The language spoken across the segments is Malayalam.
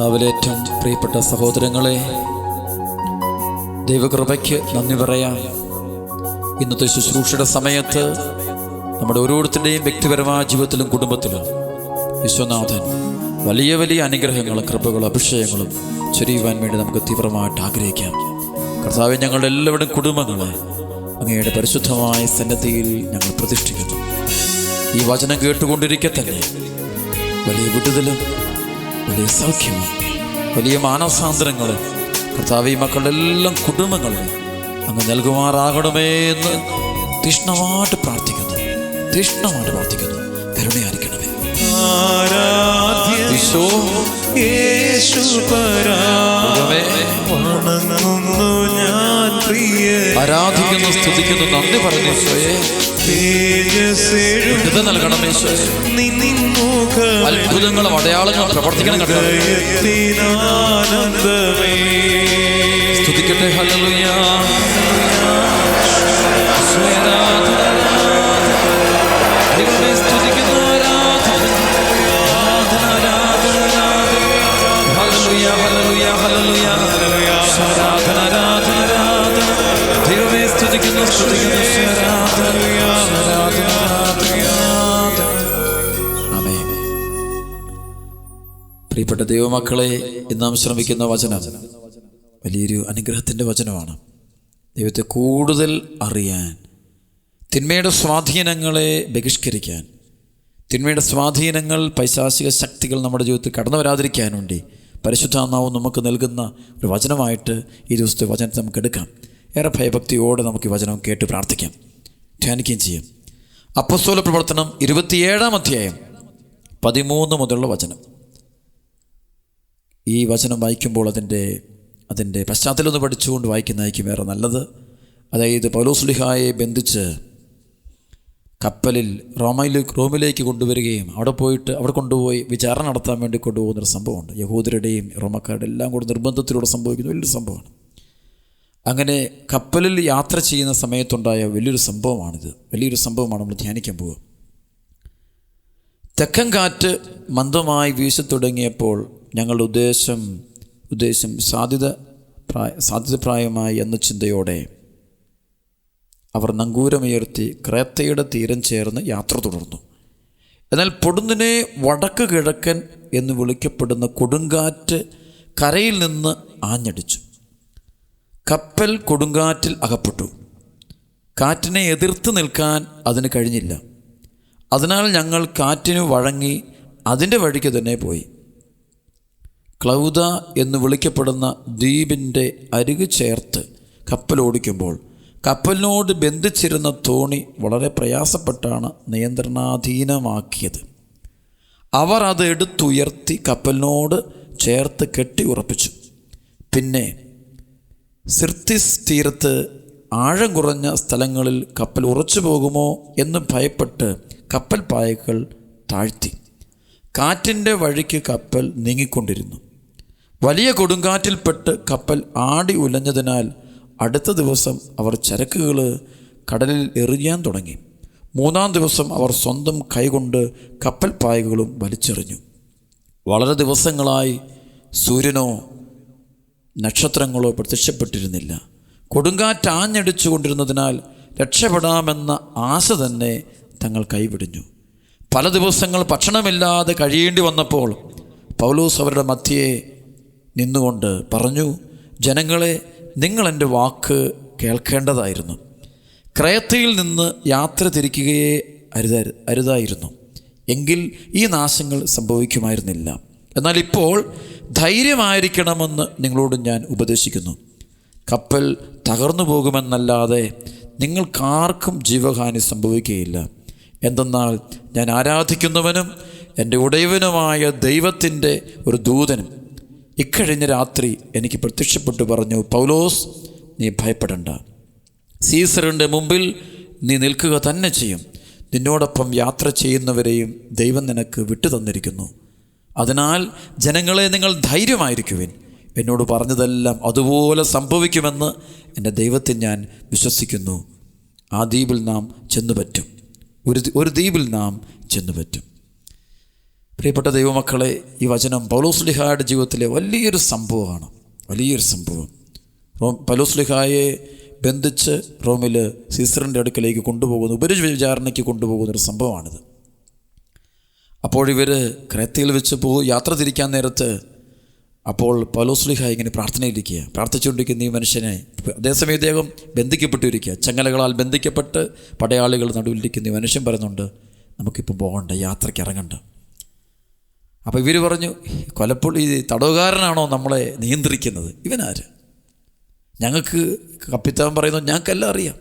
കർത്താവിലേറ്റവും പ്രിയപ്പെട്ട സഹോദരങ്ങളെ, ദൈവകൃപയ്ക്ക് നന്ദി പറയാം. ഇന്നത്തെ ശുശ്രൂഷയുടെ സമയത്ത് നമ്മുടെ ഓരോരുത്തരുടെയും വ്യക്തിപരമായ ജീവിതത്തിലും കുടുംബത്തിലും വിശ്വനാഥൻ വലിയ വലിയ അനുഗ്രഹങ്ങളും കൃപകളും അഭിഷേകങ്ങളും ചൊരിയുവാൻ വേണ്ടി നമുക്ക് തീവ്രമായിട്ട് ആഗ്രഹിക്കാം. കർത്താവെ, ഞങ്ങളുടെ എല്ലാവരുടെയും കുടുംബങ്ങളെ അങ്ങയുടെ പരിശുദ്ധമായ സന്നിധിയിൽ ഞങ്ങൾ പ്രതിഷ്ഠിക്കുന്നു. ഈ വചനം കേട്ടുകൊണ്ടിരിക്കെ തന്നെ വലിയ വിടുതലും വലിയ സൗഖ്യവും വലിയ മാനസാന്തരങ്ങളും കർത്താവ് ഈ മക്കളുടെ എല്ലാം കുടുംബങ്ങളും അങ്ങ് നൽകുമാറാകണമേ എന്ന് തീഷ്ണമായിട്ട് പ്രാർത്ഥിക്കുന്നു. കരുണയായിരിക്കണമേ. ആരാധിക്കുന്നു, സ്തുതിക്കുന്നു, നന്ദി പറഞ്ഞു. നൽകണമേ. അത്ഭുതങ്ങളും അടയാളങ്ങളും പ്രവർത്തിക്കണം. സ്തുതിക്കട്ടെ. ഹല്ലേലൂയ. പ്രിയപ്പെട്ട ദൈവമക്കളെ, ഇന്ന് നാം ശ്രമിക്കുന്ന വചനം വലിയൊരു അനുഗ്രഹത്തിൻ്റെ വചനമാണ്. ദൈവത്തെ കൂടുതൽ അറിയാൻ, തിന്മയുടെ സ്വാധീനങ്ങളെ ബഹിഷ്കരിക്കാൻ, തിന്മയുടെ സ്വാധീനങ്ങൾ, പൈശാചിക ശക്തികൾ നമ്മുടെ ജീവിതത്തിൽ കടന്നു വരാതിരിക്കാൻ വേണ്ടി പരിശുദ്ധാത്മാവ് നമുക്ക് നൽകുന്ന ഒരു വചനമായിട്ട് ഈ ദിവസത്തെ വചനത്തെ നമുക്ക് എടുക്കാം. ഏറെ ഭയഭക്തിയോടെ നമുക്ക് ഈ വചനം കേട്ട് പ്രാർത്ഥിക്കാം, ധ്യാനിക്കുകയും ചെയ്യാം. അപ്പോസ്തല പ്രവർത്തനം 27-ാം അധ്യായം 13 മുതലുള്ള വചനം. ഈ വചനം വായിക്കുമ്പോൾ അതിൻ്റെ പശ്ചാത്തലം ഒന്ന് പഠിച്ചുകൊണ്ട് വായിക്കുന്നതായിരിക്കും വേറെ നല്ലത്. അതായത് പൗലോസ്ലീഹായെ ബന്ധിച്ച് കപ്പലിൽ റോമിലേക്ക് കൊണ്ടുവരികയും അവിടെ കൊണ്ടുപോയി വിചാരണ നടത്താൻ വേണ്ടി കൊണ്ടുപോകുന്നൊരു സംഭവമുണ്ട്. യഹൂദരുടെയും റോമക്കാരുടെ എല്ലാം കൂടെ നിർബന്ധത്തിലൂടെ സംഭവിക്കുന്ന വലിയൊരു സംഭവമാണ്. അങ്ങനെ കപ്പലിൽ യാത്ര ചെയ്യുന്ന സമയത്തുണ്ടായ വലിയൊരു സംഭവമാണ് നമ്മൾ ധ്യാനിക്കാൻ പോകുക. തെക്കൻ കാറ്റ് മന്ദമായി വീശത്തുടങ്ങിയപ്പോൾ ഞങ്ങളുടെ ഉദ്ദേശം സാധ്യതപ്രായമായി എന്ന ചിന്തയോടെ അവർ നങ്കൂരമുയർത്തി ക്രേത്തയുടെ തീരം ചേർന്ന് യാത്ര തുടർന്നു. എന്നാൽ പൊടുന്നിനെ വടക്ക് കിഴക്കൻ എന്ന് വിളിക്കപ്പെടുന്ന കൊടുങ്കാറ്റ് കരയിൽ നിന്ന് ആഞ്ഞടിച്ചു. കപ്പൽ കൊടുങ്കാറ്റിൽ അകപ്പെട്ടു. കാറ്റിനെ എതിർത്ത് നിൽക്കാൻ അതിന് കഴിഞ്ഞില്ല. അതിനാൽ ഞങ്ങൾ കാറ്റിന് വഴങ്ങി അതിൻ്റെ വഴിക്ക് തന്നെ പോയി. ക്ലൗദ എന്ന് വിളിക്കപ്പെടുന്ന ദ്വീപിൻ്റെ അരികു ചേർത്ത് കപ്പൽ ഓടിക്കുമ്പോൾ കപ്പലിനോട് ബന്ധിച്ചിരുന്ന തോണി വളരെ പ്രയാസപ്പെട്ടാണ് നിയന്ത്രണാധീനമാക്കിയത്. അവർ അത് എടുത്തുയർത്തി കപ്പലിനോട് ചേർത്ത് കെട്ടി ഉറപ്പിച്ചു. പിന്നെ സിർത്തിസ് തീരത്ത് ആഴം കുറഞ്ഞ സ്ഥലങ്ങളിൽ കപ്പൽ ഉറച്ചു പോകുമോ എന്ന് ഭയപ്പെട്ട് കപ്പൽ പായകൾ താഴ്ത്തി. കാറ്റിൻ്റെ വഴിക്ക് കപ്പൽ നീങ്ങിക്കൊണ്ടിരുന്നു. വലിയ കൊടുങ്കാറ്റിൽപ്പെട്ട് കപ്പൽ ആടി ഉലഞ്ഞതിനാൽ അടുത്ത ദിവസം അവർ ചരക്കുകൾ കടലിൽ എറിയാൻ തുടങ്ങി. 3-ാം ദിവസം അവർ സ്വന്തം കൈകൊണ്ട് കപ്പൽ പായകളും വലിച്ചെറിഞ്ഞു. വളരെ ദിവസങ്ങളായി സൂര്യനോ നക്ഷത്രങ്ങളോ പ്രത്യക്ഷപ്പെട്ടിരുന്നില്ല. കൊടുങ്കാറ്റ് ആഞ്ഞടിച്ചു കൊണ്ടിരുന്നതിനാൽ രക്ഷപ്പെടാമെന്ന ആശ തന്നെ തങ്ങൾ കൈവിടിഞ്ഞു. പല ദിവസങ്ങൾ ഭക്ഷണമില്ലാതെ കഴിയേണ്ടി വന്നപ്പോൾ പൗലോസ് അവരുടെ മധ്യേ നിന്നുകൊണ്ട് പറഞ്ഞു, ജനങ്ങളെ, നിങ്ങൾ എൻ്റെ വാക്ക് കേൾക്കേണ്ടതായിരുന്നു. ക്രേത്തയിൽ നിന്ന് യാത്ര തിരിക്കുകയേ അരുതായിരുന്നു. എങ്കിൽ ഈ നാശങ്ങൾ സംഭവിക്കുമായിരുന്നില്ല. എന്നാൽ ഇപ്പോൾ ധൈര്യമായിരിക്കണമെന്ന് നിങ്ങളോട് ഞാൻ ഉപദേശിക്കുന്നു. കപ്പൽ തകർന്നു പോകുമെന്നല്ലാതെ നിങ്ങൾക്കാർക്കും ജീവഹാനി സംഭവിക്കുകയില്ല. എന്തെന്നാൽ ഞാൻ ആരാധിക്കുന്നവനും എൻ്റെ ഉടയവനുമായ ദൈവത്തിൻ്റെ ഒരു ദൂതനും ഇക്കഴിഞ്ഞ രാത്രി എനിക്ക് പ്രത്യക്ഷപ്പെട്ടു പറഞ്ഞു, പൗലോസ്, നീ ഭയപ്പെടണ്ട. സീസറിൻ്റെ മുമ്പിൽ നീ നിൽക്കുക തന്നെ ചെയ്യും. നിന്നോടൊപ്പം യാത്ര ചെയ്യുന്നവരെയും ദൈവം നിനക്ക് വിട്ടുതന്നിരിക്കുന്നു. അതിനാൽ ജനങ്ങളെ, നിങ്ങൾ ധൈര്യമായിരിക്കുവിൻ. എന്നോട് പറഞ്ഞതെല്ലാം അതുപോലെ സംഭവിക്കുമെന്ന് എൻ്റെ ദൈവത്തിൽ ഞാൻ വിശ്വസിക്കുന്നു. ആ ദ്വീപിൽ നാം ചെന്നുപറ്റും. ഒരു ദ്വീപിൽ നാം ചെന്നുപറ്റും. പ്രിയപ്പെട്ട ദൈവമക്കളെ, ഈ വചനം പൗലോസ്ലീഹായുടെ ജീവിതത്തിലെ വലിയൊരു സംഭവമാണ്. വലിയൊരു സംഭവം. പൗലോസ്ലീഹായെ ബന്ധിച്ച് റോമിൽ സീസറിൻ്റെ അടുക്കലേക്ക് കൊണ്ടുപോകുന്ന, ഉപരിവിചാരണയ്ക്ക് കൊണ്ടുപോകുന്നൊരു സംഭവമാണിത്. അപ്പോഴിവർ ക്രേത്തയിൽ വെച്ച് യാത്ര തിരിക്കാൻ നേരത്ത് അപ്പോൾ പൗലോസ്ലീഹ ഇങ്ങനെ പ്രാർത്ഥിച്ചുകൊണ്ടിരിക്കുന്ന ഈ മനുഷ്യനെ, അതേസമയം ഇദ്ദേഹം ബന്ധിക്കപ്പെട്ടിരിക്കുക, ചങ്ങലകളാൽ ബന്ധിക്കപ്പെട്ട് പടയാളികൾ നടുവിലിരിക്കുന്ന ഈ മനുഷ്യൻ പറയുന്നുണ്ട്, നമുക്കിപ്പം പോകണ്ട, യാത്രയ്ക്ക് ഇറങ്ങണ്ട. അപ്പോൾ ഇവർ പറഞ്ഞു, ഈ തടവുകാരനാണോ നമ്മളെ നിയന്ത്രിക്കുന്നത്? ഇവനാര്? ഞങ്ങൾക്ക് കപ്പിത്താൻ പറയുന്നു, ഞങ്ങൾക്കെല്ലാം അറിയാം,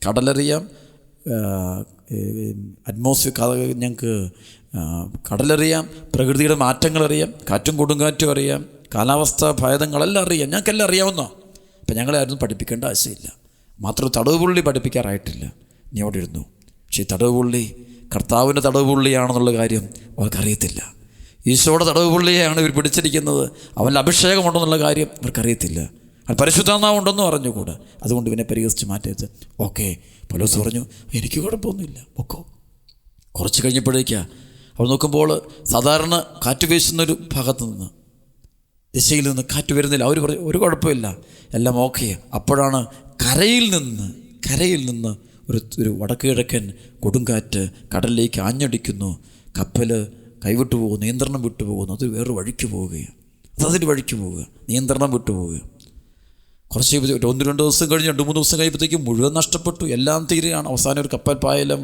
കടലറിയാം, ഞങ്ങൾക്ക് കടലറിയാം, പ്രകൃതിയുടെ മാറ്റങ്ങളറിയാം, കാറ്റും കൊടുങ്കാറ്റും അറിയാം, കാലാവസ്ഥ ഭേദങ്ങളെല്ലാം അറിയാം, ഞങ്ങൾക്കെല്ലാം അറിയാവുന്ന. അപ്പം ഞങ്ങളെ ആരും പഠിപ്പിക്കേണ്ട ആവശ്യമില്ല. മാത്രം തടവ് പുള്ളി പഠിപ്പിക്കാറായിട്ടില്ല, നീ അവിടെ ഇരുന്നു. പക്ഷേ ഈ തടവ് പുള്ളി കർത്താവിൻ്റെ തടവ് പുള്ളിയാണെന്നുള്ള കാര്യം അവർക്കറിയത്തില്ല. ഈശോയുടെ തടവ് പുള്ളിയെയാണ് ഇവർ പിടിച്ചിരിക്കുന്നത്, അവൻ്റെ അഭിഷേകമുണ്ടെന്നുള്ള കാര്യം അവർക്കറിയത്തില്ല. അത് പരിശുദ്ധാത്മാവുണ്ടെന്നും അറിഞ്ഞുകൂടാ. അതുകൊണ്ട് ഇവനെ പരിഹസിച്ച് മാറ്റിയത്. ഓക്കെ, പൗലോസ് പറഞ്ഞു, എനിക്ക് കുഴപ്പമൊന്നുമില്ല, പൊക്കോ. കുറച്ച് കഴിഞ്ഞപ്പോഴേക്കാണ് അവൾ നോക്കുമ്പോൾ സാധാരണ കാറ്റ് വീശുന്നൊരു ഭാഗത്തു നിന്ന്, ദിശയിൽ നിന്ന് കാറ്റ് വരുന്നില്ല. അവർ പറഞ്ഞു, ഒരു കുഴപ്പമില്ല, എല്ലാം ഓക്കെ. അപ്പോഴാണ് കരയിൽ നിന്ന് ഒരു വടക്ക് കിഴക്കൻ കൊടുങ്കാറ്റ് കടലിലേക്ക് ആഞ്ഞടിക്കുന്നു. കപ്പൽ കൈവിട്ടു പോകുന്നു, നിയന്ത്രണം വിട്ടു പോകുന്നു. അത് വേറൊരു വഴിക്ക് പോവുകയാണ്, അതിൻ്റെ വഴിക്ക് പോവുക, നിയന്ത്രണം വിട്ടു പോവുക. കുറച്ച് 1-2 ദിവസം കഴിഞ്ഞ് 2-3 ദിവസം കഴിയുമ്പോഴത്തേക്കും മുഴുവൻ നഷ്ടപ്പെട്ടു, എല്ലാം തീരുകയാണ്. അവസാനം ഒരു കപ്പൽ പായെല്ലാം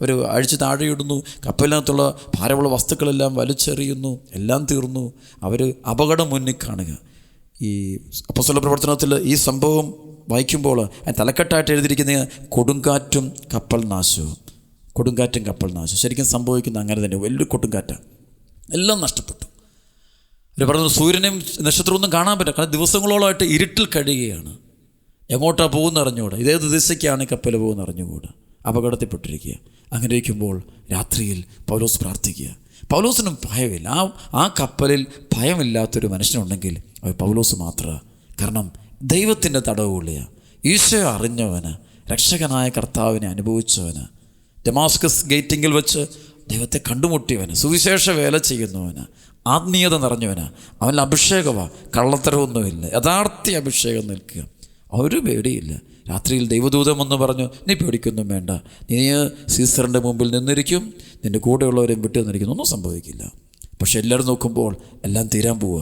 ഒരു അഴിച്ച് താഴെയിടുന്നു, കപ്പലിനകത്തുള്ള ഭാരമുള്ള വസ്തുക്കളെല്ലാം വലിച്ചെറിയുന്നു, എല്ലാം തീർന്നു. അവർ അപകടം മുന്നിൽ കാണുക. ഈ അപ്പോസ്തല പ്രവർത്തനത്തിൽ ഈ സംഭവം വായിക്കുമ്പോൾ തലക്കെട്ടായിട്ട് എഴുതിയിരിക്കുന്ന കൊടുങ്കാറ്റും കപ്പൽ നാശവും. ശരിക്കും സംഭവിക്കുന്ന അങ്ങനെ തന്നെ, വലിയൊരു കൊടുങ്കാറ്റാണ്, എല്ലാം നഷ്ടപ്പെട്ടു. അവർ പറഞ്ഞു, സൂര്യനെയും നക്ഷത്രമൊന്നും കാണാൻ പറ്റില്ല, കാരണം ദിവസങ്ങളോളമായിട്ട് ഇരുട്ടിൽ കഴിയുകയാണ്. എങ്ങോട്ടാണ് പോകുന്ന അറിഞ്ഞുകൂടാ, ഇതേത് ദിശയ്ക്കാണ് ഈ കപ്പൽ പോകുന്ന അറിഞ്ഞുകൂടാ, അപകടത്തിൽപ്പെട്ടിരിക്കുക. അങ്ങനെ ഇരിക്കുമ്പോൾ രാത്രിയിൽ പൗലോസ് പ്രാർത്ഥിക്കുക. പൗലോസിനും ഭയമില്ല. ആ കപ്പലിൽ ഭയമില്ലാത്തൊരു മനുഷ്യനുണ്ടെങ്കിൽ അത് പൗലോസ് മാത്രമാണ്. കാരണം ദൈവത്തിൻ്റെ തടവുള്ളിയാണ്, ഈശോ അറിഞ്ഞവന്, രക്ഷകനായ കർത്താവിനെ അനുഭവിച്ചവന്, ഡമാസ്കസ് ഗേറ്റിങ്ങിൽ വെച്ച് ദൈവത്തെ കണ്ടുമുട്ടിയവന്, സുവിശേഷ വേല ചെയ്യുന്നവന്, ആത്മീയത നിറഞ്ഞവന്, അവൻ്റെ അഭിഷേകമാണ്, കള്ളത്തരമൊന്നുമില്ല, യഥാർത്ഥ അഭിഷേകം നിൽക്കുക. ഒരു പേടിയില്ല. രാത്രിയിൽ ദൈവദൂതം എന്ന് പറഞ്ഞു, നീ പേടിക്കൊന്നും വേണ്ട, നീ സീസറിൻ്റെ മുമ്പിൽ നിന്നിരിക്കും, നിൻ്റെ കൂടെയുള്ളവരെയും വിട്ടു നിന്നിരിക്കുന്നു, ഒന്നും സംഭവിക്കില്ല. പക്ഷെ എല്ലാവരും നോക്കുമ്പോൾ എല്ലാം തീരാൻ പോവുക.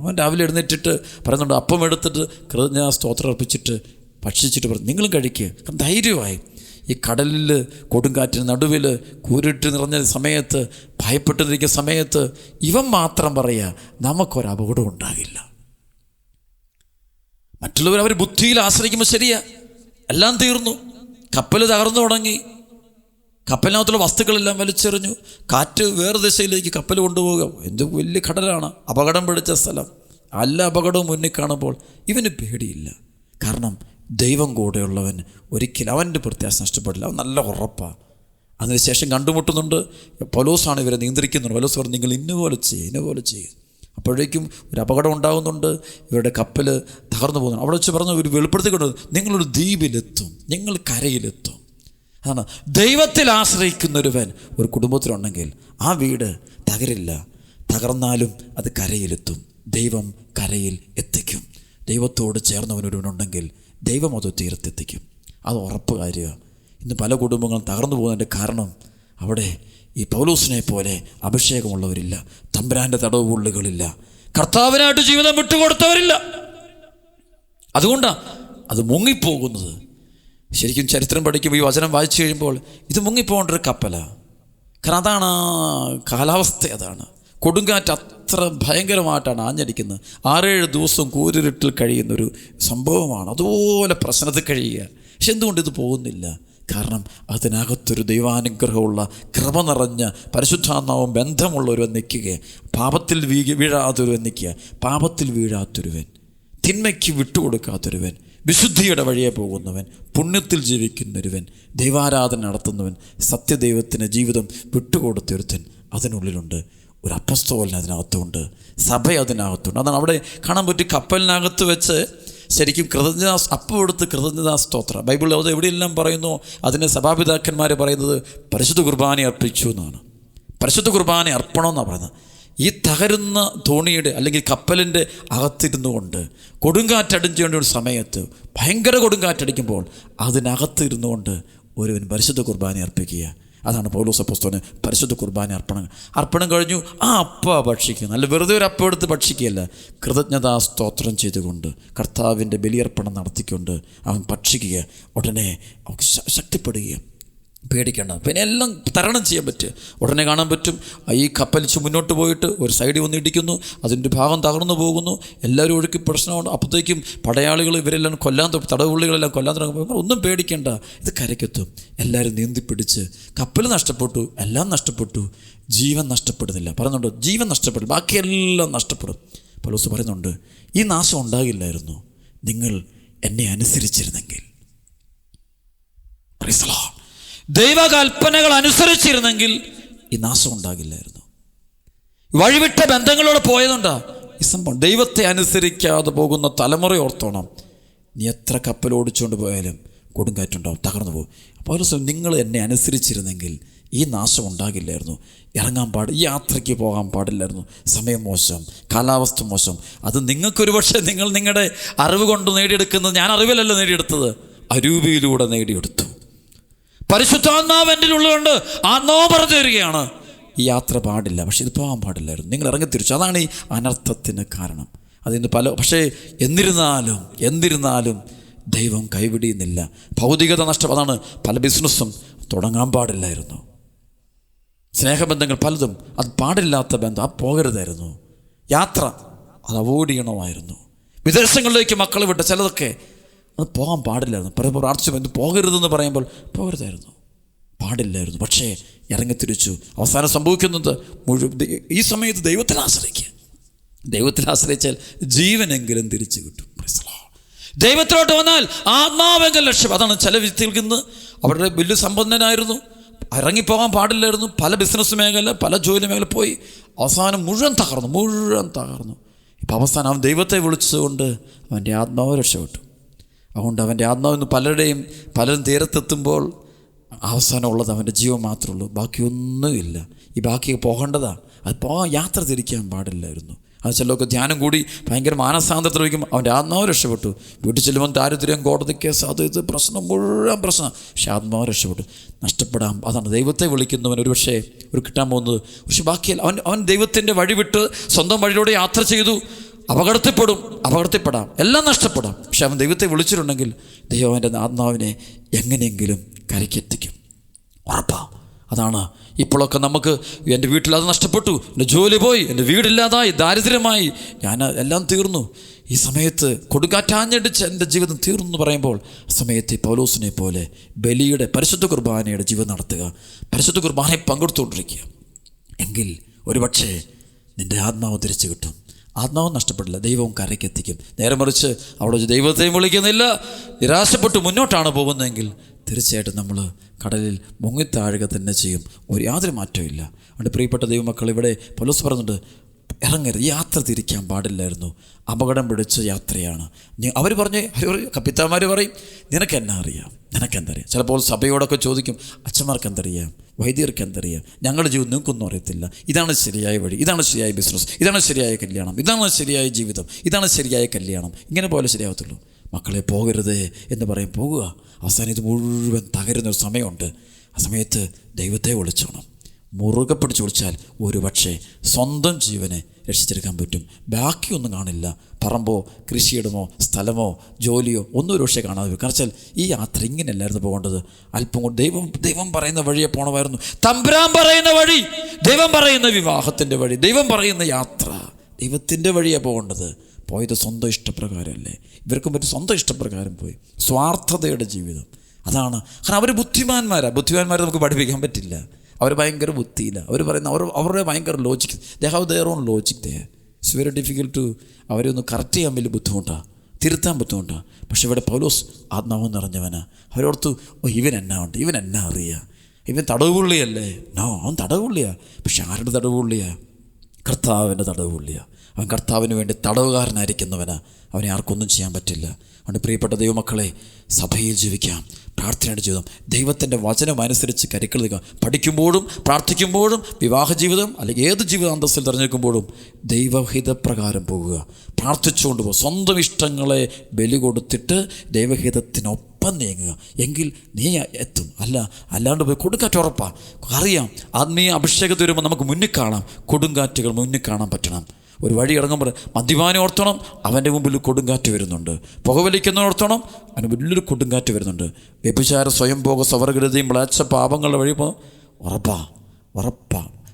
അവൻ രാവിലെ എഴുന്നേറ്റിട്ട് പറയുന്നുണ്ട്, അപ്പം എടുത്തിട്ട് കൃതജ്ഞതാ സ്തോത്രം അർപ്പിച്ചിട്ട് ഭക്ഷിച്ചിട്ട് പറഞ്ഞു, നിങ്ങളും കഴിക്കുക. ധൈര്യമായി ഈ കടലിൽ കൊടുങ്കാറ്റിന് നടുവിൽ കൂരിട്ട് നിറഞ്ഞ സമയത്ത്, ഭയപ്പെട്ടിരിക്കുന്ന സമയത്ത് ഇവൻ മാത്രം പറയുക, നമുക്കൊരപകടം ഉണ്ടാകില്ല. മറ്റുള്ളവർ അവർ ബുദ്ധിയിൽ ആശ്രയിക്കുമ്പോൾ ശരിയാ, എല്ലാം തീർന്നു, കപ്പൽ തകർന്നു തുടങ്ങി, കപ്പലിനകത്തുള്ള വസ്തുക്കളെല്ലാം വലിച്ചെറിഞ്ഞു, കാറ്റ് വേറെ ദിശയിലേക്ക് കപ്പൽ കൊണ്ടുപോകുക. എന്ത് വലിയ കടലാണ്, അപകടം പിടിച്ച സ്ഥലം. എല്ലാ അപകടവും മുന്നിൽ കാണുമ്പോൾ ഇവന് പേടിയില്ല. കാരണം ദൈവം കൂടെയുള്ളവൻ ഒരിക്കലും അവൻ്റെ പ്രത്യാശ നഷ്ടപ്പെടില്ല. അവൻ നല്ല ഉറപ്പാണ്. അതിനുശേഷം കണ്ടുമുട്ടുന്നുണ്ട്, പൗലോസാണ് ഇവരെ നിയന്ത്രിക്കുന്നുണ്ട്. പൗലോസ് പറഞ്ഞു, നിങ്ങൾ ഇന്നുപോലെ ചെയ്യുക. അപ്പോഴേക്കും ഒരു അപകടം ഉണ്ടാകുന്നുണ്ട്, ഇവരുടെ കപ്പൽ തകർന്നു പോകുന്നു. അവിടെ വെച്ച് പറഞ്ഞു, ഒരു വെളിപ്പെടുത്തിക്കൊണ്ട്, നിങ്ങളൊരു ദ്വീപിലെത്തും, നിങ്ങൾ കരയിലെത്തും. അതാണ് ദൈവത്തിൽ ആശ്രയിക്കുന്നൊരുവൻ ഒരു കുടുംബത്തിലുണ്ടെങ്കിൽ ആ വീട് തകരില്ല, തകർന്നാലും അത് കരയിലെത്തും. ദൈവം കരയിൽ എത്തിക്കും. ദൈവത്തോട് ചേർന്നവനൊരുവനുണ്ടെങ്കിൽ ദൈവം അത് തീരത്തെത്തിക്കും. അത് ഉറപ്പ് കാര്യമാണ്. ഇന്ന് പല കുടുംബങ്ങളും തകർന്നു പോകുന്നതിൻ്റെ കാരണം അവിടെ ഈ പൗലോസിനെ പോലെ അഭിഷേകമുള്ളവരില്ല, തമ്പുരാൻ്റെ തടവ് പുള്ളികളില്ല, കർത്താവിനായിട്ട് ജീവിതം വിട്ടുകൊടുത്തവരില്ല. അതുകൊണ്ടാണ് അത് മുങ്ങിപ്പോകുന്നത്. ശരിക്കും ചരിത്രം പഠിക്കുമ്പോൾ ഈ വചനം വായിച്ചു കഴിയുമ്പോൾ ഇത് മുങ്ങിപ്പോകേണ്ട ഒരു കപ്പലാണ്. കാരണം അതാണ് കാലാവസ്ഥ, അതാണ് കൊടുങ്കാറ്റ് അത്ര ഭയങ്കരമായിട്ടാണ് ആഞ്ഞടിക്കുന്നത്. 6-7 ദിവസം കൂരിരുട്ടിൽ കഴിയുന്നൊരു സംഭവമാണ്. അതുപോലെ പ്രശ്നത്തിൽ കഴിയുക. പക്ഷെ എന്തുകൊണ്ട് ഇത് പോകുന്നില്ല? കാരണം അതിനകത്തൊരു ദൈവാനുഗ്രഹമുള്ള കൃപ നിറഞ്ഞ പരിശുദ്ധാത്മാവും ബന്ധമുള്ളവരും നിൽക്കുക. പാപത്തിൽ വീഴാത്തൊരുവൻ നിൽക്കുക. പാപത്തിൽ വീഴാത്തൊരുവൻ, തിന്മയ്ക്ക് വിട്ടുകൊടുക്കാത്തൊരുവൻ, വിശുദ്ധിയുടെ വഴിയെ പോകുന്നവൻ, പുണ്യത്തിൽ ജീവിക്കുന്നൊരുവൻ, ദൈവാരാധന നടത്തുന്നവൻ, സത്യദൈവത്തിന് ജീവിതം വിട്ടുകൊടുത്തൊരുത്തൻ അതിനുള്ളിലുണ്ട്. ഒരു അപ്പസ്തോലൻ അതിനകത്തുണ്ട്, സഭ അതിനകത്തുണ്ട്. അതാണ് അവിടെ കാണാൻ പറ്റും. കപ്പലിനകത്ത് വെച്ച് ശരിക്കും അപ്പം എടുത്ത് കൃതജ്ഞതാ സ്തോത്രം. ബൈബിളിൽ അത് എവിടെയെല്ലാം പറയുന്നു, അതിന് സഭാപിതാക്കന്മാർ പറയുന്നത് പരിശുദ്ധ കുർബാന അർപ്പിച്ചു എന്നാണ്. പരിശുദ്ധ കുർബാന അർപ്പണമെന്നാണ് പറയുന്നത്. ഈ തകരുന്ന തോണിയുടെ അല്ലെങ്കിൽ കപ്പലിൻ്റെ അകത്തിരുന്നു കൊണ്ട് കൊടുങ്കാറ്റടിച്ചേണ്ട ഒരു സമയത്ത്, ഭയങ്കര കൊടുങ്കാറ്റടിക്കുമ്പോൾ അതിനകത്തിരുന്നു കൊണ്ട് ഒരുവൻ പരിശുദ്ധ കുർബാന അർപ്പിക്കുക. അതാണ് പൗലോസ് അപ്പോസ്തലൻ പരിശുദ്ധ കുർബാന അർപ്പണം കഴിഞ്ഞു. ആ അപ്പം ഭക്ഷിക്കുക. നല്ല വെറുതെ ഒരു അപ്പം എടുത്ത് ഭക്ഷിക്കുകയല്ല, കൃതജ്ഞതാ സ്തോത്രം ചെയ്തുകൊണ്ട് കർത്താവിൻ്റെ ബലിയർപ്പണം നടത്തിക്കൊണ്ട് അവൻ ഭക്ഷിക്കുക. ഉടനെ അവർക്ക് ശക്തിപ്പെടുക, പേടിക്കേണ്ട. പിന്നെ എല്ലാം തരണം ചെയ്യാൻ പറ്റുക. ഉടനെ കാണാൻ പറ്റും. ഈ കപ്പലിച്ച് മുന്നോട്ട് പോയിട്ട് ഒരു സൈഡിൽ വന്ന് ഇടിക്കുന്നു, അതിൻ്റെ ഭാഗം തകർന്നു പോകുന്നു, എല്ലാവരും ഒഴുക്കി പ്രശ്നമുണ്ട്. അപ്പോഴത്തേക്കും പടയാളികൾ ഇവരെല്ലാം തടവുള്ളികളെല്ലാം കൊല്ലാൻ തുടങ്ങുമ്പോൾ ഒന്നും പേടിക്കേണ്ട, ഇത് കരയ്ക്കെത്തും. എല്ലാവരും നീന്തിപ്പിടിച്ച്, കപ്പൽ നഷ്ടപ്പെട്ടു, എല്ലാം നഷ്ടപ്പെട്ടു, ജീവൻ നഷ്ടപ്പെടുന്നില്ല. പറയുന്നുണ്ട് ജീവൻ നഷ്ടപ്പെടും, ബാക്കിയെല്ലാം നഷ്ടപ്പെടും. പൗലോസ് പറയുന്നുണ്ട് ഈ നാശം ഉണ്ടാകില്ലായിരുന്നു നിങ്ങൾ എന്നെ അനുസരിച്ചിരുന്നെങ്കിൽ. ദൈവകൽപ്പനകൾ അനുസരിച്ചിരുന്നെങ്കിൽ ഈ നാശം ഉണ്ടാകില്ലായിരുന്നു. വഴിവിട്ട ബന്ധങ്ങളോട് പോയതുകൊണ്ടാ ഈ സംഭവം. ദൈവത്തെ അനുസരിക്കാതെ പോകുന്ന തലമുറ ഓർത്തോണം. നീ എത്ര കപ്പൽ ഓടിച്ചുകൊണ്ട് പോയാലും കൊടുങ്കാറ്റുണ്ടാവും, തകർന്നു പോകും. അപ്പോൾ നിങ്ങൾ എന്നെ അനുസരിച്ചിരുന്നെങ്കിൽ ഈ നാശം ഉണ്ടാകില്ലായിരുന്നു. ഈ യാത്രയ്ക്ക് പോകാൻ പാടില്ലായിരുന്നു. സമയം മോശം, കാലാവസ്ഥ മോശം. അത് നിങ്ങൾക്കൊരു പക്ഷേ നിങ്ങളുടെ അറിവ് കൊണ്ട് നേടിയെടുക്കുന്നത്, ഞാൻ അറിവിലല്ല നേടിയെടുത്തത്, അരൂപിയിലൂടെ നേടിയെടുത്തു. പരിശുദ്ധാത്മാവ് എൻ്റെ ഉള്ളതുകൊണ്ട് ആത്മാവ് പറഞ്ഞു തരികയാണ് ഈ യാത്ര പാടില്ല, പക്ഷെ ഇത് പോകാൻ പാടില്ലായിരുന്നു. നിങ്ങൾ ഇറങ്ങിത്തിരിച്ചു. അതാണ് ഈ അനർത്ഥത്തിന് കാരണം. അതിന് പക്ഷേ എന്നിരുന്നാലും ദൈവം കൈവിടിയുന്നില്ല. ഭൗതികത അതാണ് പല ബിസിനസ്സും തുടങ്ങാൻ പാടില്ലായിരുന്നു. സ്നേഹബന്ധങ്ങൾ പലതും അത് പാടില്ലാത്ത ബന്ധം, അത് പോകരുതായിരുന്നു. യാത്ര അത് അവോയ്ഡ് ചെയ്യണമായിരുന്നു. വിദേശങ്ങളിലേക്ക് മക്കളെ വിട്ട ചിലതൊക്കെ അത് പോകാൻ പാടില്ലായിരുന്നു. പ്രാർത്ഥിച്ചു എന്ത് പോകരുതെന്ന് പറയുമ്പോൾ പോകരുതായിരുന്നു, പാടില്ലായിരുന്നു. പക്ഷേ ഇറങ്ങിത്തിരിച്ചു. അവസാനം സംഭവിക്കുന്നത് ഈ സമയത്ത് ദൈവത്തിൽ ആശ്രയിച്ചാൽ ജീവനെങ്കിലും തിരിച്ചു കിട്ടും. ദൈവത്തിലോട്ട് വന്നാൽ ആത്മാവെങ്കിൽ ലക്ഷ്യം. അതാണ് ചില വ്യക്തികൾക്ക് ഇന്ന് അവരുടെ വലിയ സമ്പന്നനായിരുന്നു, ഇറങ്ങിപ്പോകാൻ പാടില്ലായിരുന്നു. പല ബിസിനസ് മേഖല, പല ജോലി മേഖല പോയി അവസാനം മുഴുവൻ തകർന്നു. ഇപ്പം അവസാനം അവൻ ദൈവത്തെ വിളിച്ചുകൊണ്ട് അവൻ്റെ ആത്മാവ് രക്ഷപ്പെട്ടു. അതുകൊണ്ട് അവൻ്റെ ആത്മാവിന് പലരും തീരത്തെത്തുമ്പോൾ അവസാനം ഉള്ളത് അവൻ്റെ ജീവൻ മാത്രമേ ഉള്ളൂ, ബാക്കിയൊന്നുമില്ല. ഈ ബാക്കി പോകേണ്ടതാണ്. അത് യാത്ര തിരിക്കാൻ പാടില്ലായിരുന്നു. അത് ചിലർക്ക് ധ്യാനം കൂടി ഭയങ്കര മാനസാന്തരത്തിൽ വയ്ക്കും, അവൻ്റെ ആത്മാവ് രക്ഷപ്പെട്ടു. വീട്ടിൽ ചെല്ലുമ്പോൾ ദാരിദ്ര്യം, കോടതി കേസ്, അത് ഇത് മുഴുവൻ പ്രശ്നം. പക്ഷെ ആത്മാവ് രക്ഷപ്പെട്ടു. നഷ്ടപ്പെടാം. അതാണ് ദൈവത്തെ വിളിക്കുന്നവൻ ഒരുപക്ഷെ കിട്ടാൻ പോകുന്നത്. പക്ഷെ ബാക്കിയല്ല, അവൻ ദൈവത്തിൻ്റെ വഴി വിട്ട് സ്വന്തം വഴിയിലൂടെ യാത്ര ചെയ്തു. അപകടത്തിൽപ്പെടാം, എല്ലാം നഷ്ടപ്പെടാം. പക്ഷെ അവൻ ദൈവത്തെ വിളിച്ചിട്ടുണ്ടെങ്കിൽ ദൈവം അവൻ്റെ ആത്മാവിനെ എങ്ങനെയെങ്കിലും കരയ്ക്കെത്തിക്കും, ഉറപ്പാണ്. അതാണ് ഇപ്പോഴൊക്കെ നമുക്ക് എൻ്റെ വീട്ടിൽ അത് നഷ്ടപ്പെട്ടു, എൻ്റെ ജോലി പോയി, എൻ്റെ വീടില്ലാതായി, ദാരിദ്ര്യമായി, എല്ലാം തീർന്നു. ഈ സമയത്ത് കൊടുങ്കാറ്റാഞ്ഞടിച്ച് എൻ്റെ ജീവിതം തീർന്നു എന്ന് പറയുമ്പോൾ ആ സമയത്ത് പൗലോസിനെ പോലെ പരിശുദ്ധ കുർബാനയുടെ ജീവിതം നടത്തുക, പരിശുദ്ധ കുർബാനയെ പങ്കെടുത്തുകൊണ്ടിരിക്കുക. എങ്കിൽ ഒരുപക്ഷെ നിൻ്റെ ആത്മാവ് തിരിച്ചു കിട്ടും. ആത്മാവ് നഷ്ടപ്പെടില്ല, ദൈവവും കരയ്ക്കെത്തിക്കും. നേരെ മറിച്ച് അവിടെ ദൈവത്തെയും വിളിക്കുന്നില്ല, നിരാശപ്പെട്ട് മുന്നോട്ടാണ് പോകുന്നതെങ്കിൽ തീർച്ചയായിട്ടും നമ്മൾ കടലിൽ മുങ്ങിത്താഴുക തന്നെ ചെയ്യും. യാതൊരു മാറ്റവും ഇല്ല. അതുകൊണ്ട് പ്രിയപ്പെട്ട ദൈവമക്കൾ, ഇവിടെ പൗലോസ് പറയുന്നുണ്ട്, ഇറങ്ങരുത്, യാത്ര തിരിക്കാൻ പാടില്ലായിരുന്നു. അപകടം പിടിച്ച യാത്രയാണ്. അവർ കപ്പിത്താന്മാർ പറയും, നിനക്കെന്നാ അറിയാം. ചിലപ്പോൾ സഭയോടൊക്കെ ചോദിക്കും, അച്ഛന്മാർക്ക് എന്തറിയാം, വൈദ്യർക്ക് എന്തറിയാം, ഞങ്ങളുടെ ജീവിതം നിങ്ങൾക്കൊന്നും അറിയത്തില്ല. ഇതാണ് ശരിയായ വഴി, ഇതാണ് ശരിയായ ബിസിനസ്, ഇതാണ് ശരിയായ കല്യാണം, ഇതാണ് ശരിയായ ജീവിതം, ഇതാണ് ശരിയായ കല്യാണം, ഇങ്ങനെ പോലെ ശരിയാകത്തുള്ളൂ. മക്കളെ പോകരുതേ എന്ന് പറയും, പോകുക. അവസാനം ഇത് മുഴുവൻ തകരുന്നൊരു സമയമുണ്ട്. ആ സമയത്ത് ദൈവത്തെ വിളിച്ചോണം. മുറുകെ പിടിച്ച് വിളിച്ചാൽ ഒരുപക്ഷെ സ്വന്തം ജീവനെ രക്ഷിച്ചെടുക്കാൻ പറ്റും. ബാക്കിയൊന്നും കാണില്ല. പറമ്പോ കൃഷിയിടമോ സ്ഥലമോ ജോലിയോ ഒന്നും ഒരു പക്ഷേ കാണാതെ വരും. കാരണം വെച്ചാൽ ഈ യാത്ര ഇങ്ങനെയല്ലായിരുന്നു പോകേണ്ടത്. അല്പം കൊണ്ട് ദൈവം പറയുന്ന വഴിയെ പോകണമായിരുന്നു. തമ്പുരാൻ പറയുന്ന വഴി, ദൈവം പറയുന്ന വിവാഹത്തിൻ്റെ വഴി, ദൈവം പറയുന്ന യാത്ര, ദൈവത്തിൻ്റെ വഴിയാണ് പോകേണ്ടത്. പോയത് സ്വന്തം ഇഷ്ടപ്രകാരമല്ലേ? ഇവർക്കും പറ്റി സ്വന്തം ഇഷ്ടപ്രകാരം പോയി. സ്വാർത്ഥതയുടെ ജീവിതം അതാണ്. കാരണം അവർ ബുദ്ധിമാന്മാരെ നമുക്ക് പഠിപ്പിക്കാൻ പറ്റില്ല. അവർ ഭയങ്കര ബുദ്ധിയില്ല. അവർ പറയുന്ന അവരുടെ ഭയങ്കര logic, they have their own logic. It's very difficult to അവരെ ഒന്ന് കറക്റ്റ് ചെയ്യാൻ വലിയ ബുദ്ധിമുട്ടാണ്, തിരുത്താൻ ബുദ്ധിമുട്ടാണ്. പക്ഷെ ഇവിടെ പൗലോസ് ആത്മാവ് നിറഞ്ഞവനാ. അവരോർത്ത്, ഇവൻ എന്നാ അറിയാം, ഇവൻ തടവുപുള്ളിയല്ലേ? അവൻ തടവുപുള്ളിയാണ്. പക്ഷെ ആരുടെ തടവുപുള്ളിയാണ്? കർത്താവിൻ്റെ തടവുപുള്ളിയാണ്. അവൻ കർത്താവിന് വേണ്ടി തടവുകാരനായിരിക്കുന്നവന്. അവനെ ആർക്കൊന്നും ചെയ്യാൻ പറ്റില്ല. അതുകൊണ്ട് പ്രിയപ്പെട്ട ദൈവമക്കളെ, സഭയിൽ ജീവിക്കാം, പ്രാർത്ഥനയുടെ ജീവിതം, ദൈവത്തിൻ്റെ വചനം അനുസരിച്ച് കരുക്കൾ നിൽക്കുക. പഠിക്കുമ്പോഴും പ്രാർത്ഥിക്കുമ്പോഴും വിവാഹ ജീവിതം അല്ലെങ്കിൽ ഏത് ജീവിത അന്തസ്സിൽ തിരഞ്ഞെടുക്കുമ്പോഴും ദൈവഹിതപ്രകാരം പോകുക, പ്രാർത്ഥിച്ചുകൊണ്ട് പോകുക. സ്വന്തം ഇഷ്ടങ്ങളെ ബലി കൊടുത്തിട്ട് ദൈവഹിതത്തിനൊപ്പം നീങ്ങുക. എങ്കിൽ നീ എത്തും. അല്ലാണ്ട് പോയി കൊടുങ്കാറ്റ് ഉറപ്പാണ്. അറിയാം, ആത്മീയ അഭിഷേകത്തിൽ വരുമ്പോൾ നമുക്ക് മുന്നിൽ കാണാം, കൊടുങ്കാറ്റുകൾ മുന്നിൽ കാണാൻ പറ്റണം. ഒരു വഴി ഇറങ്ങുമ്പോൾ മദ്യപാനം ഓർത്തണം, അവൻ്റെ മുമ്പിൽ കൊടുങ്കാറ്റ് വരുന്നുണ്ട്. പുകവലിക്കുന്ന ഓർത്തണം, അവന് വലിയൊരു കൊടുങ്കാറ്റ് വരുന്നുണ്ട്. വ്യഭിചാര, സ്വയംഭോഗ, സ്വവർഗരതയും മ്ലേച്ഛ പാപങ്ങളുടെ വഴി ഉറപ്പാ.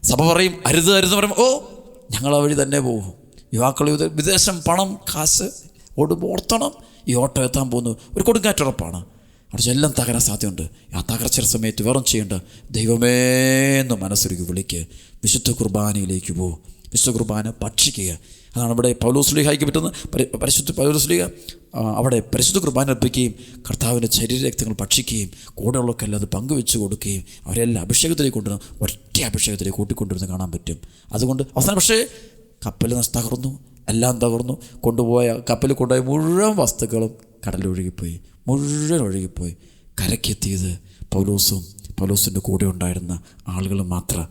സഭ പറയും അരുത് പറയുമ്പോൾ ഞങ്ങൾ ആ വഴി തന്നെ പോകും. യുവാക്കൾ വിദേശം, പണം, കാശ് ഓർത്തണം. ഈ ഓട്ടം എത്താൻ പോകുന്നു, ഒരു കൊടുങ്കാറ്റ് ഉറപ്പാണ്. അവിടെ എല്ലാം തകരാൻ സാധ്യതയുണ്ട്. ആ തകർച്ച സമയത്ത് വേറെ ചെയ്യേണ്ട, ദൈവമേ എന്ന് മനസ്സിലേക്ക് വിളിക്ക്, വിശുദ്ധ കുർബാനയിലേക്ക് പോകും, വിശുദ്ധ കുർബാന ഭക്ഷിക്കുക. അതാണ് ഇവിടെ പൗലോസ്ലീഹായ്ക്ക് പറ്റുന്ന പരിശുദ്ധ പൗലോസ്ലീഹ അവിടെ പരിശുദ്ധ കുർബാന അർപ്പിക്കുകയും കർത്താവിൻ്റെ ശരീരരക്തങ്ങൾ ഭക്ഷിക്കുകയും കൂടെയുള്ളവർക്കെല്ലാം അത് പങ്കുവെച്ച് കൊടുക്കുകയും അവരെല്ലാം അഭിഷേകത്തിലേക്ക് കൊണ്ടുവന്ന് ഒറ്റ അഭിഷേകത്തിലേക്ക് കൂട്ടിക്കൊണ്ടുവരുന്നത് കാണാൻ പറ്റും. അതുകൊണ്ട് അവസാനം പക്ഷേ കപ്പൽ തകർന്നു, എല്ലാം തകർന്നു. കപ്പലിൽ കൊണ്ടുപോയ മുഴുവൻ വസ്തുക്കളും കടലൊഴുകിപ്പോയി, മുഴുവൻ ഒഴുകിപ്പോയി. കരയ്ക്കെത്തിയത് പൗലോസിൻ്റെ കൂടെ ഉണ്ടായിരുന്ന ആളുകൾ മാത്രം.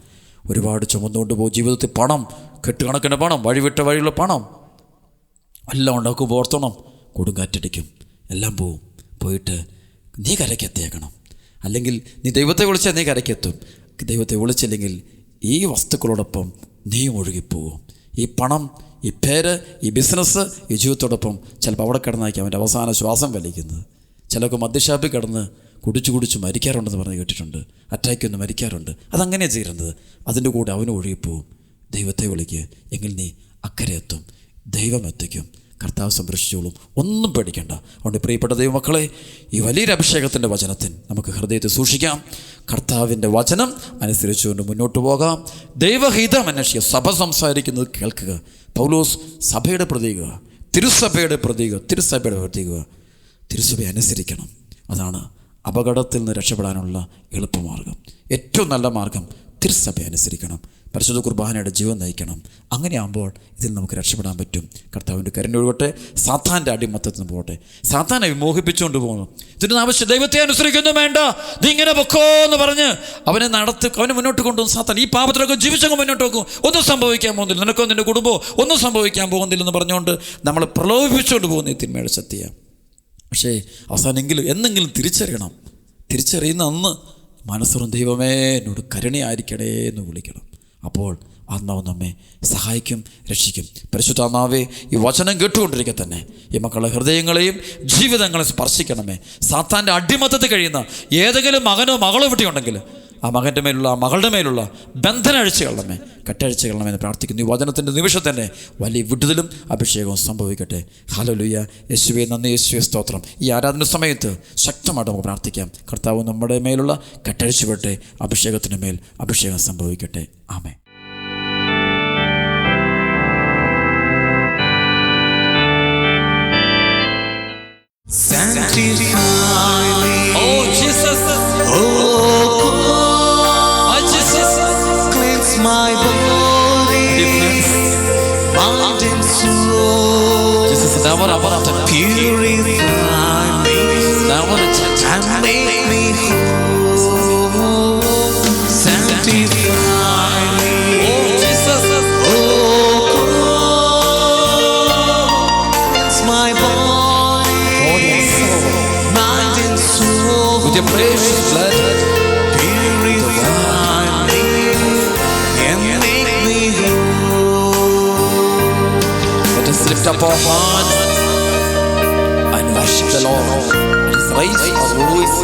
ഒരുപാട് ചുമന്നുകൊണ്ട് പോകും. ജീവിതത്തിൽ പണം, കെട്ടുകണക്കിന് പണം, വഴിവിട്ട വഴിയുള്ള പണം എല്ലാം ഉണ്ടാക്കുമ്പോൾ ഓർത്തണം, കൊടുങ്കാറ്റടിക്കും, എല്ലാം പോയിട്ട് നീ കരയ്ക്കെത്തിയേക്കണം. അല്ലെങ്കിൽ നീ ദൈവത്തെ വിളിച്ചാൽ നീ കരയ്ക്കെത്തും. ദൈവത്തെ വിളിച്ചില്ലെങ്കിൽ ഈ വസ്തുക്കളോടൊപ്പം നീയും ഒഴുകിപ്പോവും. ഈ പണം, ഈ പേര്, ഈ ബിസിനസ്, ഈ ജീവിതത്തോടൊപ്പം ചിലപ്പോൾ അവിടെ കിടന്നായിരിക്കും അവൻ്റെ അവസാന ശ്വാസം വലിക്കുന്നത്. ചിലർക്ക് മദ്യഷാപ്പിൽ കിടന്ന് കുടിച്ച് മരിക്കാറുണ്ടെന്ന് പറഞ്ഞ് കേട്ടിട്ടുണ്ട്. അറ്റാക്കൊന്ന് മരിക്കാറുണ്ട്. അതങ്ങനെയാണ് ചെയ്യുന്നത്. അതിൻ്റെ കൂടെ അവന് ഒഴുകിപ്പോവും. ദൈവത്തെ വിളിക്കുക, എങ്കിൽ നീ അക്കരെ എത്തും, ദൈവം എത്തിക്കും, കർത്താവ് സംരക്ഷിച്ചോളും. ഒന്നും പേടിക്കേണ്ട. അതുകൊണ്ട് പ്രിയപ്പെട്ട ദൈവമക്കളെ, ഈ വലിയൊരു അഭിഷേകത്തിൻ്റെ വചനത്തിന് നമുക്ക് ഹൃദയത്തിൽ സൂക്ഷിക്കാം. കർത്താവിൻ്റെ വചനം അനുസരിച്ചുകൊണ്ട് മുന്നോട്ട് പോകാം. ദൈവഹിതം അന്വേഷിക്കുക. സഭ സംസാരിക്കുന്നത് കേൾക്കുക. പൗലോസ് സഭയുടെ പ്രതീക, തിരുസഭയുടെ പ്രതീക. തിരുസഭയെ അനുസരിക്കണം. അതാണ് അപകടത്തിൽ നിന്ന് രക്ഷപ്പെടാനുള്ള എളുപ്പമാർഗം. ഏറ്റവും നല്ല മാർഗം തിരുസഭയെ അനുസരിക്കണം, പരിശുദ്ധ കുർബാനയുടെ ജീവൻ നയിക്കണം. അങ്ങനെയാകുമ്പോൾ ഇതിൽ നമുക്ക് രക്ഷപ്പെടാൻ പറ്റും. കർത്താവിൻ്റെ കരുണയൊഴുകട്ടെ. സാത്താൻ്റെ അടിമത്തത്തിൽ നിന്ന് പോകട്ടെ. സാത്താനെ വിമോഹിപ്പിച്ചുകൊണ്ട് പോകുന്നു. ഇതിൻ്റെ ആവശ്യം ദൈവത്തെ അനുസരിക്കുന്നു വേണ്ട, നീ ഇങ്ങനെ പൊക്കോ എന്ന് പറഞ്ഞ് അവനെ മുന്നോട്ട് കൊണ്ടുപോകും സാത്താൻ. ഈ പാപത്തിലൊക്കെ ജീവിച്ചങ്ങ് മുന്നോട്ട് വെക്കും. ഒന്നും സംഭവിക്കാൻ പോകുന്നില്ല, നിനക്കോ നിൻ്റെ കുടുംബമോ ഒന്നും സംഭവിക്കാൻ പോകുന്നില്ലെന്ന് പറഞ്ഞുകൊണ്ട് നമ്മൾ പ്രലോഭിപ്പിച്ചുകൊണ്ട് പോകുന്ന ഈ തിന്മയുടെ ശക്തിയാണ്. പക്ഷേ അവസാനെങ്കിലും എന്നെങ്കിലും തിരിച്ചറിയുന്ന അന്ന് മനസ്സുറും ദൈവമേ എന്നോട് കരുണയായിരിക്കണേ എന്ന് വിളിക്കണം. അപ്പോൾ ആത്മാവ് നമ്മെ സഹായിക്കും, രക്ഷിക്കും. പരിശുദ്ധാത്മാവേ, ഈ വചനം കേട്ടുകൊണ്ടിരിക്കെ തന്നെ ഈ മക്കളുടെ ഹൃദയങ്ങളെയും ജീവിതങ്ങളെയും സ്പർശിക്കണമേ. സാത്താൻ്റെ അടിമത്തത്തിൽ കഴിയുന്ന ഏതെങ്കിലും മകനോ മകളോ വിട്ടിയുണ്ടെങ്കിൽ ആ മകൻ്റെ മേലുള്ള, ആ മകളുടെ മേലുള്ള ബന്ധനം അഴിച്ചു കളണമേ, കെട്ടഴിച്ചു കളണമെന്ന് പ്രാർത്ഥിക്കുന്നു. ഈ വചനത്തിൻ്റെ നിമിഷം തന്നെ വലിയ വിടുതലും അഭിഷേകവും സംഭവിക്കട്ടെ. ഹല്ലേലൂയ. യേശുവേ നന്ദി, യേശുവേ സ്തോത്രം. ഈ ആരാധന സമയത്ത് ശക്തമായിട്ട് നമുക്ക് പ്രാർത്ഥിക്കാം. കർത്താവ് നമ്മുടെ മേലുള്ള കെട്ടഴിച്ചു വിടട്ടെ, അഭിഷേകത്തിന് മേൽ അഭിഷേകം സംഭവിക്കട്ടെ. ആമേൻ. My body, mind and soul, purify me and make me whole. Sanctify me, cleanse my body, mind and soul, with your precious blood. Lift up our hearts and worship the Lord. Let's raise our voice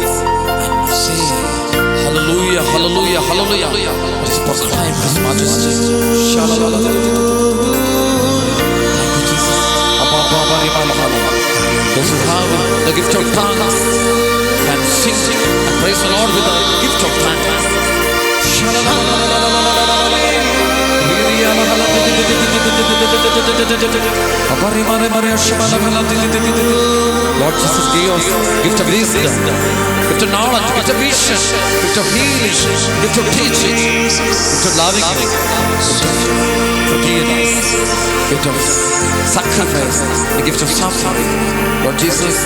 and say, Hallelujah, Hallelujah, Hallelujah. Let's proclaim His majesty. Shalom. Thank you, Jesus. Those who have the gift of tongues can sing and praise the Lord with the gift of tongues. Shalom. Lord Jesus, give us gift of wisdom, gift of knowledge, gift of vision, gift of healing, gift of teaching, gift of loving you, gift of forgiveness, gift of sacrifice, the gift of suffering. Lord Jesus,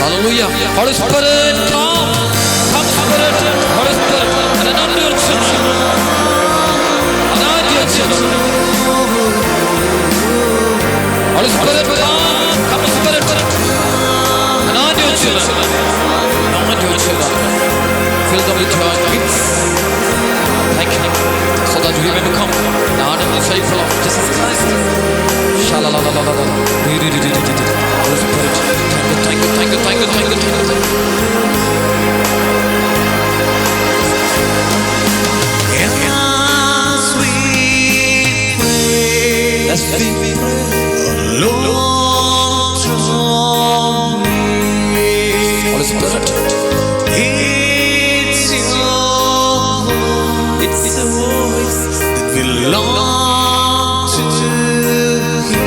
hallelujah. Holy Spirit, come Spirit, Holy Spirit, and anoint your children. Anoint your children. Holy Spirit, come Spirit, anoint your children. Anoint your children. Fill them with your gifts. Thank you, so that we may become an ardent disciple of Jesus Christ. Shalalalalala. Holy Spirit, thank you. As we pray, Lord, draw me. Holy Spirit, it's your voice that we long to hear.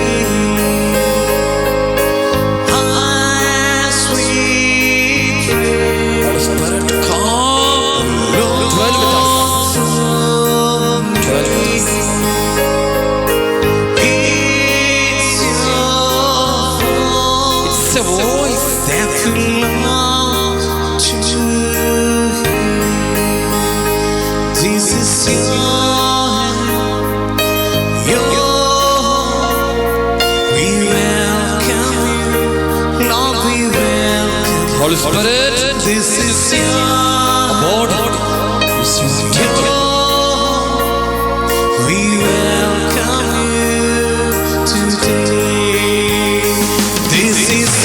As we pray, Holy Spirit, come, Lord, dwell with us. A voice that belongs to you. This is we welcome you, Lord, we welcome you. Holy Spirit, this is your body. We welcome you today. This is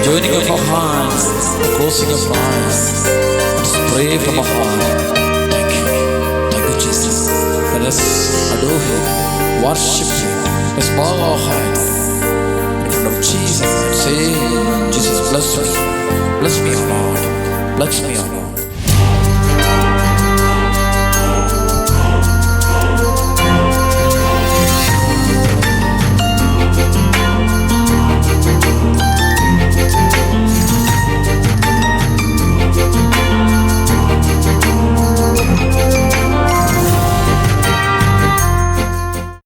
joining of our hearts, the closing of our eyes. Let's pray from our heart. Thank you, Jesus. Let us adore Him, worship Him. Let's bow our hearts in front of Jesus and say, Jesus, bless me, O Lord, bless me, O Lord.